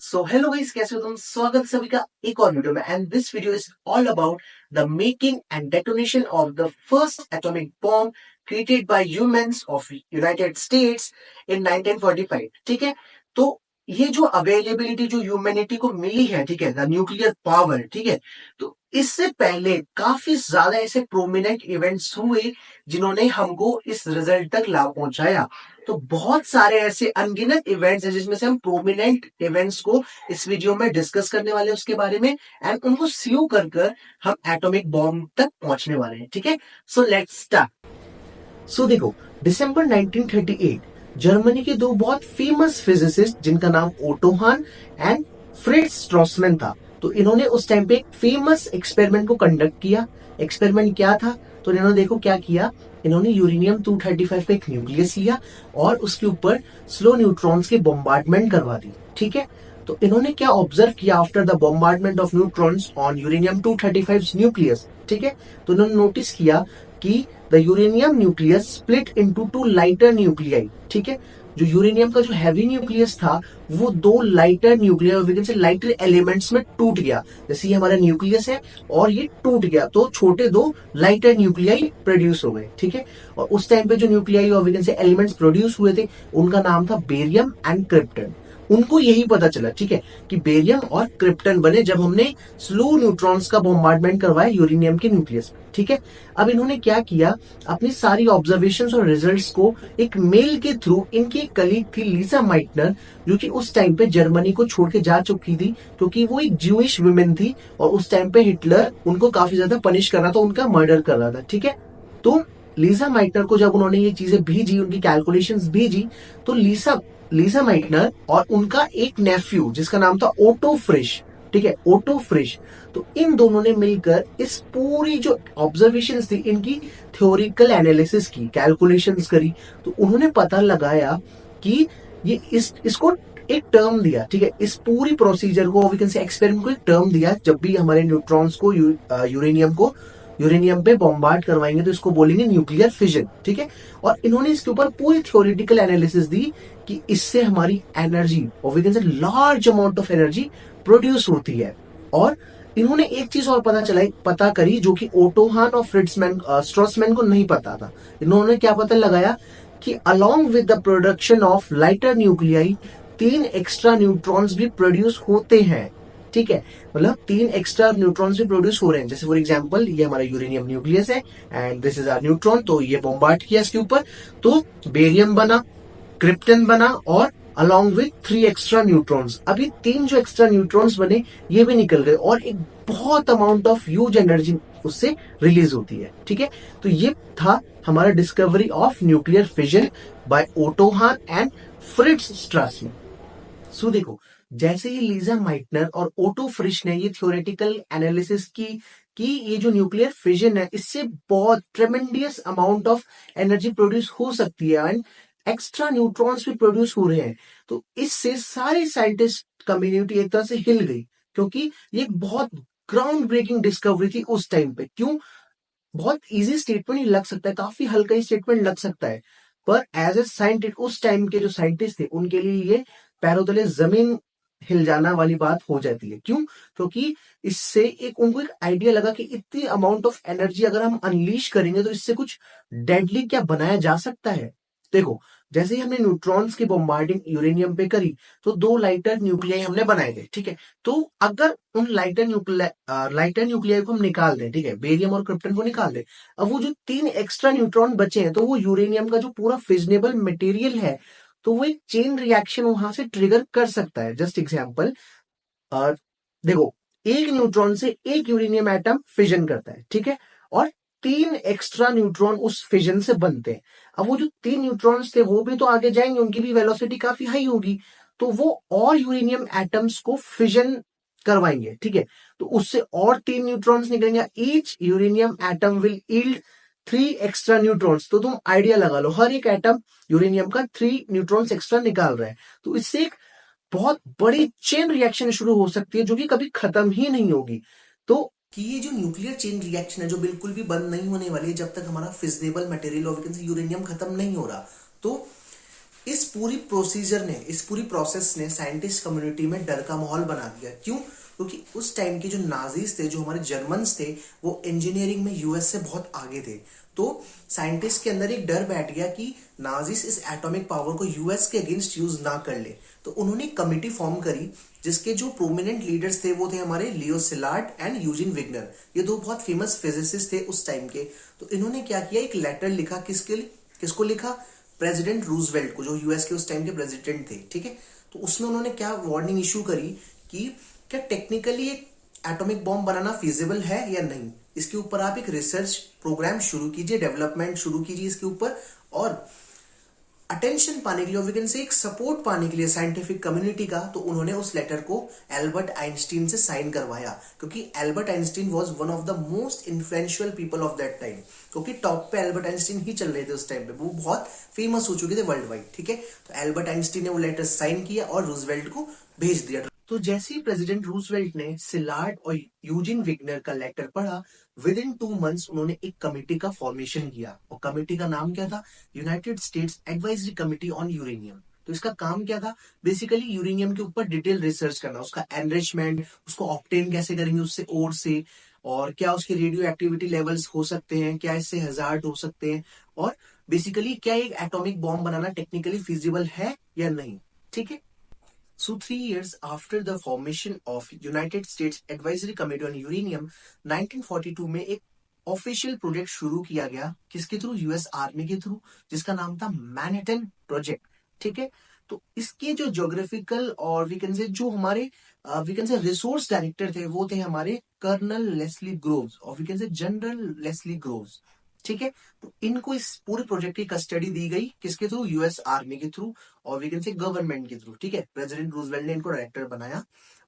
So hello guys, कैसे हो तुम? स्वागत है सभी का एक और वीडियो में। And this video is all about the making and detonation of the first atomic bomb created by humans of United states in 1945। ठीक है, तो ये जो अवेलेबिलिटी जो ह्यूमैनिटी को मिली है, ठीक है, द न्यूक्लियर पावर, ठीक है, तो इससे पहले काफी ज्यादा ऐसे प्रोमिनेंट इवेंट्स हुए जिन्होंने हमको इस रिजल्ट तक ला पहुंचाया। तो बहुत सारे ऐसे अनगिनत इवेंट्स हैं जिसमें से हम प्रोमिनेंट इवेंट्स को इस वीडियो में डिस्कस करने वाले हैं उसके बारे में, एंड उनको सीओ कर कर हम एटॉमिक बॉम्ब तक पहुंचने वाले हैं। ठीक है, सो लेट्स स्टार्ट। सो देखो, दिसंबर 1938 जर्मनी के दो बहुत फेमस फिजिसिस्ट जिनका नाम ओटो हान एंड फ्रिट्ज स्ट्रॉसमैन था, तो इन्होंने उस टाइम पे एक फेमस एक्सपेरिमेंट को कंडक्ट किया। एक्सपेरिमेंट क्या था? तो इन्होंने देखो क्या किया, इन्होंने यूरेनियम 235 का एक न्यूक्लियस लिया और उसके ऊपर स्लो न्यूट्रॉन्स की बॉम्बार्डमेंट करवा दी। ठीक है, तो इन्होंने क्या ऑब्जर्व किया after the bombardment of neutrons on uranium 235 nucleus? ठीक है, तो इन्होंने नोटिस किया कि the uranium nucleus split into two lighter nuclei. ठीक है, जो यूरेनियम का जो हैवी न्यूक्लियस था वो दो लाइटर न्यूक्लियर से लाइटर एलिमेंट्स में टूट गया। जैसे ये हमारा न्यूक्लियस है और ये टूट गया तो छोटे दो लाइटर न्यूक्लियाई प्रोड्यूस हो गए। ठीक है, और उस टाइम पे जो न्यूक्लियाई और से एलिमेंट्स प्रोड्यूस हुए थे उनका नाम था बेरियम एंड क्रिप्टन। उनको यही पता चला, ठीक है, कि बेरियम और क्रिप्टन बने जब हमने स्लो न्यूट्रॉन्स का बॉम्बार्डमेंट करवाया यूरेनियम के न्यूक्लियस में। ठीक है, अब इन्होंने क्या किया, अपनी सारी ऑब्जर्वेशंस और रिजल्ट्स को एक मेल के थ्रू, इनकी एक कलीग थी लीसा माइटनर, जो कि उस टाइम पे जर्मनी को छोड़ के जा चुकी थी क्योंकि वो एक ज्यूइश वुमेन थी और उस टाइम पे हिटलर उनको काफी ज्यादा पनिश कर रहा था, उनका मर्डर कर रहा था। ठीक है, तो लीसा माइटनर को जब उन्होंने ये चीजें भेजी, उनकी कैलकुलेशंस भेजी, तो लीसा माइटनर और उनका एक नेफ्यू जिसका नाम था ओटो फ्रिश, ठीक है, ओटो फ्रिश, तो इन दोनों ने मिलकर इस पूरी जो ऑब्जर्वेशंस थी इनकी थ्योरिकल एनालिसिस की, कैलकुलेशंस करी, तो उन्होंने पता लगाया कि ये इसको एक टर्म दिया। ठीक है, इस पूरी प्रोसीजर को, वी कैन से एक्सपेरिमेंट को एक टर्म दिया। जब भी हमारे न्यूट्रॉन्स को यूरेनियम पे बॉम्बार्ड करवाएंगे तो इसको बोलेंगे न्यूक्लियर फिजन। ठीक है, और इन्होंने इसके ऊपर पूरी थ्योरेटिकल एनालिसिस दी कि इससे हमारी एनर्जी, और we can say large amount of energy produce होती है। और इन्होंने एक चीज और पता करी जो कि ओटो हान और स्ट्रॉसमैन को नहीं पता था। इन्होंने क्या पता लगाया कि along with the production of lighter nuclei 3 extra neutrons भी प्रोड्यूस होते हैं। ठीक है, मतलब 3 एक्स्ट्रा न्यूट्रॉन्स भी प्रोड्यूस हो रहे हैं। जैसे फॉर एग्जांपल ये हमारा यूरेनियम न्यूक्लियस है and this is our neutron, तो ये बॉम्बार्ड किया इसके ऊपर, तो बेरियम बना, क्रिप्टन बना और अलोंग विथ 3 एक्स्ट्रा न्यूट्रॉन्स। अभी 3 जो एक्स्ट्रा न्यूट्रॉन्स बने ये भी निकल गए और एक बहुत अमाउंट ऑफ ह्यूज एनर्जी उससे रिलीज होती है। ठीक है, तो ये था हमारा discovery of nuclear fission by Otto Hahn and Fritz Strassmann. So देखो, जैसे ही लीजा माइटनर और ओटो फ्रिश ने ये थ्योरेटिकल एनालिसिस की कि ये जो न्यूक्लियर फिजन है इससे बहुत tremendous amount of energy produce हो सकती है एंड एक्स्ट्रा न्यूट्रॉन्स भी प्रोड्यूस हो रहे हैं, तो इससे सारे साइंटिस्ट कम्युनिटी एक तरह से हिल गई क्योंकि ये एक बहुत ग्राउंड ब्रेकिंग डिस्कवरी थी उस टाइम पे। क्यों? बहुत इजी स्टेटमेंट ही लग सकता है, काफी हल्का ही स्टेटमेंट लग सकता है, पर एज ए साइंटिस्ट उस टाइम के जो साइंटिस्ट थे उनके लिए ये पैरों तले जमीन हिल जाना वाली बात हो जाती है। क्यों? क्योंकि इससे उनको एक आइडिया लगा कि इतनी अमाउंट ऑफ एनर्जी अगर हम अनलीश करेंगे तो इससे कुछ डेडली क्या बनाया जा सकता है। देखो, जैसे ही हमने न्यूट्रॉन्स की बॉम्बार्डिंग यूरेनियम पे करी तो 2 लाइटर न्यूक्लियाई हमने बनाए थे। ठीक है, तो अगर उन लाइटर न्यूक्लियाई को हम निकाल दें, ठीक है, बेरियम और क्रिप्टन को निकाल दें, अब वो जो 3 एक्स्ट्रा न्यूट्रॉन बचे हैं तो वो यूरेनियम का जो पूरा फिजनेबल मटेरियल है तो वो एक चेन रिएक्शन वहां से ट्रिगर कर सकता है। जस्ट एग्जाम्पल, देखो, एक न्यूट्रॉन से एक यूरेनियम एटम फिजन करता है, ठीक है, और 3 एक्स्ट्रा न्यूट्रॉन उस फिजन से बनते हैं। अब वो जो 3 न्यूट्रॉन्स थे वो भी तो आगे जाएंगे, उनकी भी वेलोसिटी काफी हाई होगी, तो वो और यूरेनियम एटम्स को फिजन करवाएंगे। ठीक है, तो उससे और 3 न्यूट्रॉन्स निकलेंगे। Each uranium atom will yield 3 extra neutrons. तो तुम आइडिया लगा लो, हर एक एटम यूरेनियम का 3 न्यूट्रॉन्स एक्स्ट्रा निकाल रहा है, तो इससे एक बहुत बड़ी चेन रिएक्शन शुरू हो सकती है जो कि कभी खत्म ही नहीं होगी। तो कि ये जो न्यूक्लियर चेन रिएक्शन है जो बिल्कुल भी बंद नहीं होने वाली है जब तक हमारा फिजनेबल मटेरियल और यूरेनियम खत्म नहीं हो रहा। तो इस पूरी प्रोसीजर ने, इस पूरी प्रोसेस ने साइंटिस्ट कम्युनिटी में डर का माहौल बना दिया। क्यों? क्योंकि उस टाइम के जो नाजीज थे, जो हमारे जर्मन्स थे, वो इंजीनियरिंग में यूएस से बहुत आगे थे। तो साइंटिस्ट के अंदर एक डर बैठ गया कि नाजीज इस एटॉमिक पावर को यूएस के अगेंस्ट यूज ना कर ले। तो उन्होंने एक कमिटी फॉर्म करी जिसके जो प्रोमिनेंट लीडर्स थे वो थे हमारे लियो सिलार्ड एंड यूजिन विग्नर। ये दो बहुत फेमस फिजिसिस्ट थे उस टाइम के। तो इन्होंने क्या किया, एक लेटर लिखा, किसको लिखा? प्रेसिडेंट रूजवेल्ट को, जो यूएस के उस टाइम के प्रेसिडेंट थे। ठीक है, तो उसमें उन्होंने क्या वार्निंग इशू करी कि क्या टेक्निकली एक एटॉमिक बॉम्ब बनाना फिजिबल है या नहीं, इसके ऊपर आप एक रिसर्च प्रोग्राम शुरू कीजिए, डेवलपमेंट शुरू कीजिए इसके ऊपर। और अटेंशन पाने के लिए, वी कैन से एक सपोर्ट पाने के लिए साइंटिफिक कम्युनिटी का, तो उन्होंने उस लेटर को एल्बर्ट आइंस्टीन से साइन करवाया। क्योंकि Albert Einstein was one of the most influential people of that time. क्योंकि टॉप पे एल्बर्ट आइंस्टीन ही चल रहे थे उस टाइम पे, वो बहुत फेमस हो चुके थे वर्ल्ड वाइड। ठीक है, तो एल्बर्ट आइंस्टीन ने वो लेटर साइन किया और रूजवेल्ट को भेज दिया। तो जैसे ही प्रेसिडेंट रूजवेल्ट ने सिलार्ड और यूजिन विग्नर का लेटर पढ़ा, विद इन 2 मंथ्स उन्होंने एक कमेटी का फॉर्मेशन किया। और कमेटी का नाम क्या था? United states advisory committee on uranium. तो इसका काम क्या था? बेसिकली यूरेनियम के ऊपर डिटेल रिसर्च करना, उसका एनरिचमेंट, उसको ऑब्टेन कैसे करेंगे उससे ओर से, और क्या उसके रेडियो एक्टिविटी लेवल्स हो सकते हैं, क्या इससे हजार्ड हो सकते हैं, और बेसिकली क्या एक एटॉमिक बॉम्ब बनाना टेक्निकली फिजिबल है या नहीं। ठीक है, so 3 years after the formation of United States Advisory Committee on Uranium, 1942 में एक ऑफिशियल प्रोजेक्ट शुरू किया गया। किसके थ्रू? यूएस आर्मी के थ्रू, जिसका नाम था मैनहट्टन प्रोजेक्ट। ठीक है, तो इसके जो ज्योग्राफिकल और वी कैन से जो हमारे we can say resource director थे, वो थे हमारे कर्नल लेस्ली ग्रोव्स और we can say general Leslie Groves. ठीक है, तो इनको इस पूरे प्रोजेक्ट की कस्टडी दी गई, किसके थ्रू? यूएस आर्मी के थ्रू और वी कैन से गवर्नमेंट के थ्रू। ठीक है, प्रेसिडेंट रूजवेल्ट ने इनको डायरेक्टर बनाया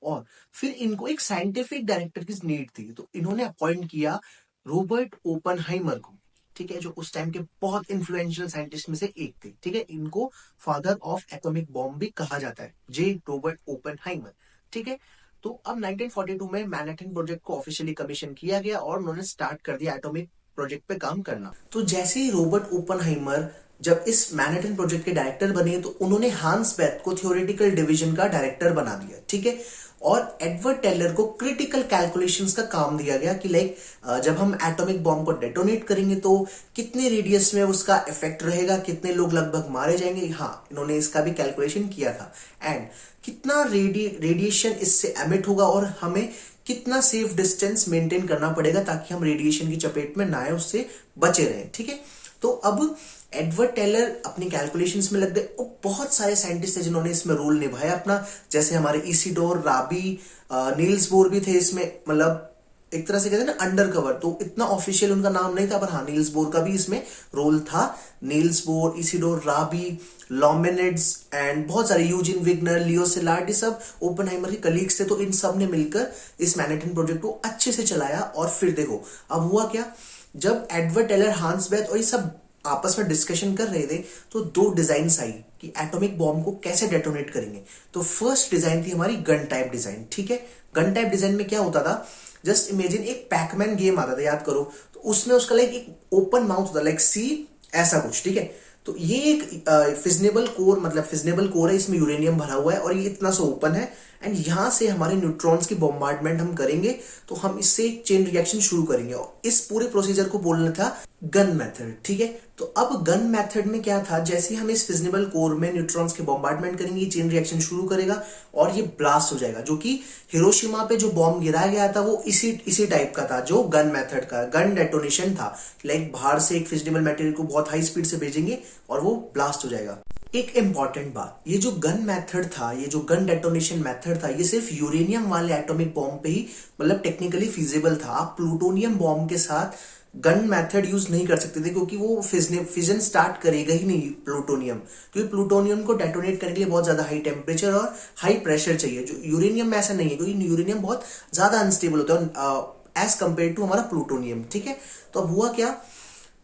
और फिर इनको एक साइंटिफिक डायरेक्टर की नीड थी, तो इन्होंने अपॉइंट किया रॉबर्ट ओपनहाइमर को। ठीक है, जो उस टाइम के बहुत इन्फ्लुएंशियल साइंटिस्ट में से एक थे। ठीक है, इनको फादर ऑफ एटॉमिक बॉम्ब भी कहा जाता है, जे रॉबर्ट ओपनहाइमर। ठीक है, तो अब 1942 में मैनहट्टन प्रोजेक्ट को ऑफिशियली कमीशन किया गया और उन्होंने स्टार्ट कर दिया एटॉमिक प्रोजेक्ट पे काम करना। तो जैसे ही रॉबर्ट ओपनहाइमर जब इस मैनहट्टन प्रोजेक्ट के डायरेक्टर बने, तो उन्होंने हांस बेथ को थियोरेटिकल डिवीजन का डायरेक्टर बना दिया। ठीक है, और एडवर्ड टेलर को क्रिटिकल कैलकुलेशंस का काम दिया गया कि लाइक जब हम एटॉमिक बॉम्ब को डेटोनेट करेंगे तो कितने रेडियस में उसका इफेक्ट रहेगा, कितने लोग लगभग मारे जाएंगे। हाँ, इन्होंने इसका भी कैलकुलेशन किया था। एंड कितना रेडिएशन इससे एमिट होगा और हमें कितना सेफ डिस्टेंस मेंटेन करना पड़ेगा ताकि हम रेडिएशन की चपेट में ना आए, उससे बचे रहें। ठीक है, तो अब एडवर्ड टेलर अपनी कैलकुलेशंस में लग गए और बहुत सारे साइंटिस्ट हैं जिन्होंने इसमें रोल निभाया अपना, जैसे हमारे इसीडोर राबी, नील्स बोर भी थे इसमें। मतलब एक तरह से कहते हैं ना अंडर कवर, तो इतना ऑफिशियल उनका नाम नहीं था, पर हाँ, नील्स बोर का भी इसमें रोल था। नील्स बोर, इसीडोर राबी, लॉमेनिड्स एंड बहुत सारे, यूजिन विग्नर, लियो सिलार्ड, ये सब ओपनहाइमर के कलीग्स थे। तो इन सब ने मिलकर इस मैनहट्टन प्रोजेक्ट को अच्छे से चलाया। और फिर देखो अब हुआ क्या, जब एडवर्ड टेलर, हांस बेथ और ये सब आपस में डिस्कशन कर रहे थे, तो 2 डिजाइन आई कि एटॉमिक बॉम्ब को कैसे डेटोनेट करेंगे। तो फर्स्ट डिजाइन थी हमारी गन टाइप डिजाइन। ठीक है, गन टाइप डिजाइन में क्या होता था, जस्ट इमेजिन एक पैकमैन गेम आता था, याद करो, तो उसमें उसका लाइक एक ओपन माउथ होता, लाइक सी, ऐसा कुछ। ठीक है, तो ये एक फिजनेबल कोर, मतलब फिजनेबल कोर है, इसमें यूरेनियम भरा हुआ है और ये इतना सा ओपन है। एंड यहां से हमारे न्यूट्रॉन्स की बॉम्बार्डमेंट हम करेंगे, तो हम इससे एक चेन रिएक्शन शुरू करेंगे। और इस पूरे प्रोसीजर को बोलना था गन मेथड। ठीक है, तो अब गन मेथड में क्या था, जैसे हम इस फिजनेबल कोर में न्यूट्रॉन्स के बॉम्बार्डमेंट करेंगे, ये चेन रिएक्शन शुरू करेगा और ये ब्लास्ट हो जाएगा। जो कि हिरोशिमा पे जो बॉम्ब गिराया गया था वो इसी टाइप का था, जो गन मेथड का गन डेटोनेशन था। लाइक बाहर से एक फिजनेबल मटेरियल को बहुत हाई स्पीड से भेजेंगे और वो ब्लास्ट हो जाएगा। एक इंपॉर्टेंट बात, ये जो गन मेथड था, ये जो गन डेटोनेशन मेथड था, ये सिर्फ यूरेनियम वाले एटॉमिक बॉम्ब पे ही मतलब टेक्निकली फीजिबल था। आप प्लूटोनियम बॉम्ब के साथ गन मेथड यूज नहीं कर सकते थे, क्योंकि वो फिजन स्टार्ट करेगा ही नहीं प्लूटोनियम, क्योंकि प्लूटोनियम को डेटोनेट करने के लिए बहुत ज्यादा हाई टेम्परेचर और हाई प्रेशर चाहिए, जो यूरेनियम में ऐसा नहीं है, क्योंकि यूरेनियम बहुत ज्यादा अनस्टेबल होता है एज कंपेयर टू हमारा प्लूटोनियम। ठीक है, तो अब हुआ क्या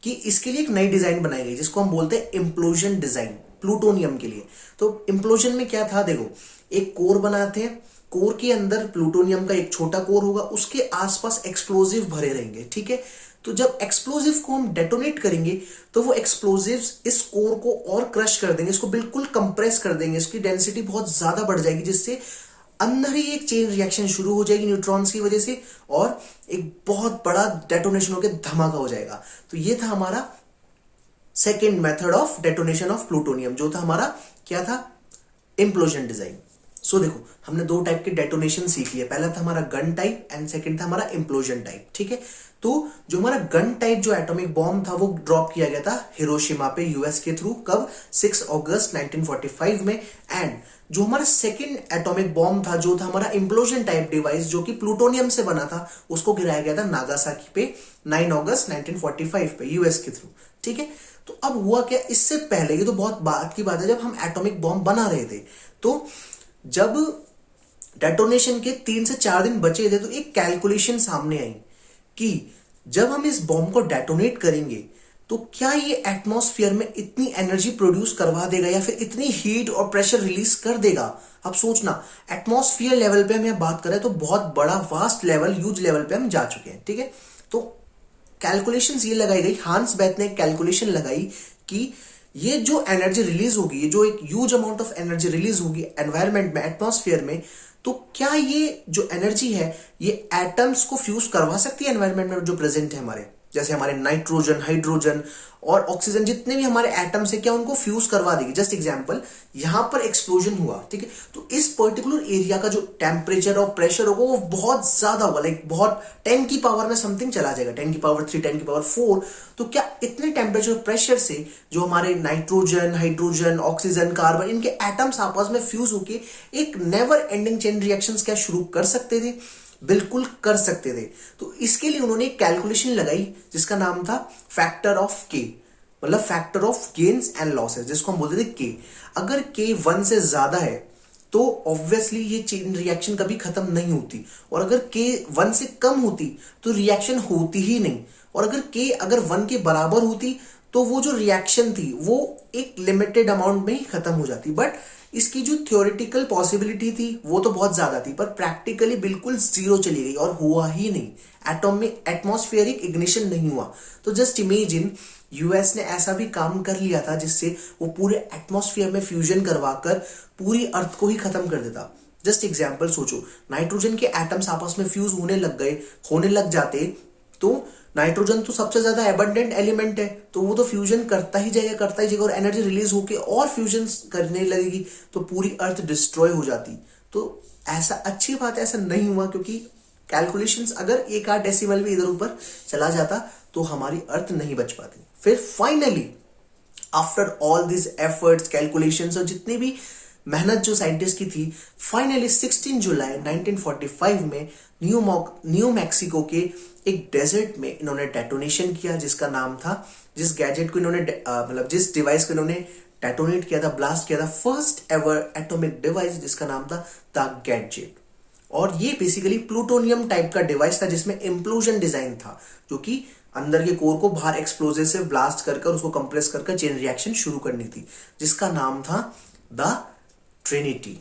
कि इसके लिए एक नई डिजाइन बनाई गई जिसको हम बोलते हैं इम्प्लोजन डिजाइन, प्लूटोनियम के लिए। तो इम्प्लोजन में क्या था, देखो एक कोर बनाते हैं, कोर के अंदर प्लूटोनियम का एक छोटा कोर होगा, उसके आसपास एक्सप्लोजिव भरे रहेंगे। ठीक है, तो जब एक्सप्लोजिव को हम डेटोनेट करेंगे तो वो एक्सप्लोजिव्स इस कोर को और क्रश कर देंगे, इसको बिल्कुल कंप्रेस कर देंगे, इसकी डेंसिटी बहुत ज्यादा बढ़ जाएगी, जिससे अंदर ही एक चेन रिएक्शन शुरू हो जाएगी न्यूट्रॉन्स की वजह से और एक बहुत बड़ा डेटोनेशन होकर धमाका हो जाएगा। तो ये था हमारा second method of detonation of plutonium, जो था हमारा क्या था, इंप्लोजन डिजाइन। सो देखो हमने दो टाइप के डेटोनेशन सीख लिए, पहला था हमारा गन टाइप एंड सेकंड था हमारा इंप्लोजन टाइप। ठीक है, तो जो हमारा गन टाइप जो एटॉमिक बॉम्ब था वो ड्रॉप किया गया था हिरोशिमा पे यूएस के थ्रू, कब, 6 अगस्त 1945 में। एंड जो हमारा सेकंड एटॉमिक बॉम्ब था जो था हमारा इंप्लोजन टाइप डिवाइस जो कि प्लूटोनियम से बना था, उसको गिराया गया था नागासाकी पे 9 अगस्त 1945 पे यूएस के थ्रू। ठीक है, तो अब हुआ क्या, इससे पहले, ये तो बहुत बात की बात है, जब हम एटॉमिक बॉम्ब बना रहे थे तो जब डेटोनेशन के 3 से 4 दिन बचे थे तो एक कैलकुलेशन सामने आई कि जब हम इस बॉम्ब को डेटोनेट करेंगे तो क्या ये एटमॉस्फेयर में इतनी एनर्जी प्रोड्यूस करवा देगा या फिर इतनी हीट और प्रेशर रिलीज कर देगा। अब सोचना, एटमॉस्फेयर लेवल पे हम यह बात करें तो बहुत बड़ा वास्ट लेवल, ह्यूज लेवल पे हम जा चुके हैं। ठीक है, तो कैलकुलेशंस ये लगाई गई, हांस बेथ ने कैलकुलेशन लगाई कि ये जो एनर्जी रिलीज होगी, ये जो एक huge amount of energy release होगी एनवायरमेंट में, एटमॉस्फेयर में, तो क्या ये जो एनर्जी है ये एटम्स को फ्यूज करवा सकती है एनवायरमेंट में जो प्रेजेंट है हमारे, जैसे हमारे नाइट्रोजन, हाइड्रोजन और ऑक्सीजन, जितने भी हमारे एटम्स है, क्या उनको फ्यूज करवा देगी। जस्ट एग्जांपल, यहां पर एक्सप्लोजन हुआ, ठीक है, तो इस पर्टिकुलर एरिया का जो टेम्परेचर और प्रेशर होगा वो बहुत ज्यादा होगा, लाइक बहुत 10 की पावर में समथिंग चला जाएगा, 10 की पावर 3, 10 की पावर 4। तो क्या इतने टेम्परेचर प्रेशर से जो हमारे नाइट्रोजन, हाइड्रोजन, ऑक्सीजन, कार्बन, इनके एटम्स आपस में फ्यूज होके एक नेवर एंडिंग चेन रिएक्शंस क्या शुरू कर सकते थे? बिल्कुल कर सकते थे। तो इसके लिए उन्होंने एक कैलकुलेशन लगाई जिसका नाम था फैक्टर ऑफ के, मतलब factor of gains and losses, जिसको हम बोलते थे के। अगर के 1 से ज्यादा है तो ऑब्वियसली ये चेन रिएक्शन कभी खत्म नहीं होती, और अगर के 1 से कम होती तो रिएक्शन होती ही नहीं, और अगर 1 के बराबर होती तो वो जो रिएक्शन थी वो एक लिमिटेड अमाउंट में ही खत्म हो जाती। बट इसकी जो थ्योरेटिकल पॉसिबिलिटी थी वो तो बहुत ज्यादा थी, पर प्रैक्टिकली बिल्कुल जीरो चली गई और हुआ ही नहीं, एटॉम में एटमॉस्फेरिक इग्निशन नहीं हुआ। तो जस्ट इमेजिन, यूएस ने ऐसा भी काम कर लिया था जिससे वो पूरे एटमॉस्फेयर में फ्यूजन करवाकर पूरी अर्थ को ही खत्म कर देता। जस्ट एग्जाम्पल सोचो, नाइट्रोजन के एटम्स आपस में फ्यूज होने लग जाते तो नाइट्रोजन तो सबसे ज्यादा एबंडेंट एलिमेंट है, तो वो तो फ्यूजन करता ही जाएगा और एनर्जी रिलीज होके और फ्यूजन करने लगेगी, तो पूरी अर्थ डिस्ट्रॉय हो जाती। तो ऐसा अच्छी बात है, ऐसा नहीं हुआ, क्योंकि कैलकुलेशंस अगर 1-8 डेसिमल भी इधर ऊपर चला जाता तो हमारी अर्थ नहीं बच पाती। फिर finally after all this efforts, calculations और जितनी भी मेहनत जो साइंटिस्ट की थी, फाइनली 16 जुलाई 1945 में न्यू मैक्सिको के एक डेजर्ट में इन्होंने डेटोनेशन किया, जिसका नाम था, जिस गैजेट को इन्होंने मतलब जिस डिवाइस को इन्होंने डेटोनेट किया था, ब्लास्ट किया था, फर्स्ट एवर एटॉमिक डिवाइस, जिसका नाम था द गैजेट। और ये बेसिकली प्लूटोनियम टाइप का डिवाइस था जिसमें इंप्लोजन डिजाइन था, जो कि अंदर के कोर को बाहर एक्सप्लोजिव से ब्लास्ट कर उसको कंप्रेस कर चेन रिएक्शन शुरू करनी थी, जिसका नाम था द ट्रिनिटी।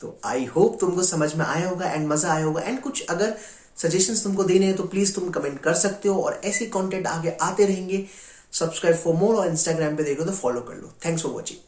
तो आई होप तुमको समझ में आया होगा एंड मजा आया होगा, एंड कुछ अगर सजेशंस तुमको देने हैं तो प्लीज तुम कमेंट कर सकते हो, और ऐसे कंटेंट आगे आते रहेंगे। सब्सक्राइब फॉर मोर, और इंस्टाग्राम पे देखो तो फॉलो कर लो। Thanks for watching.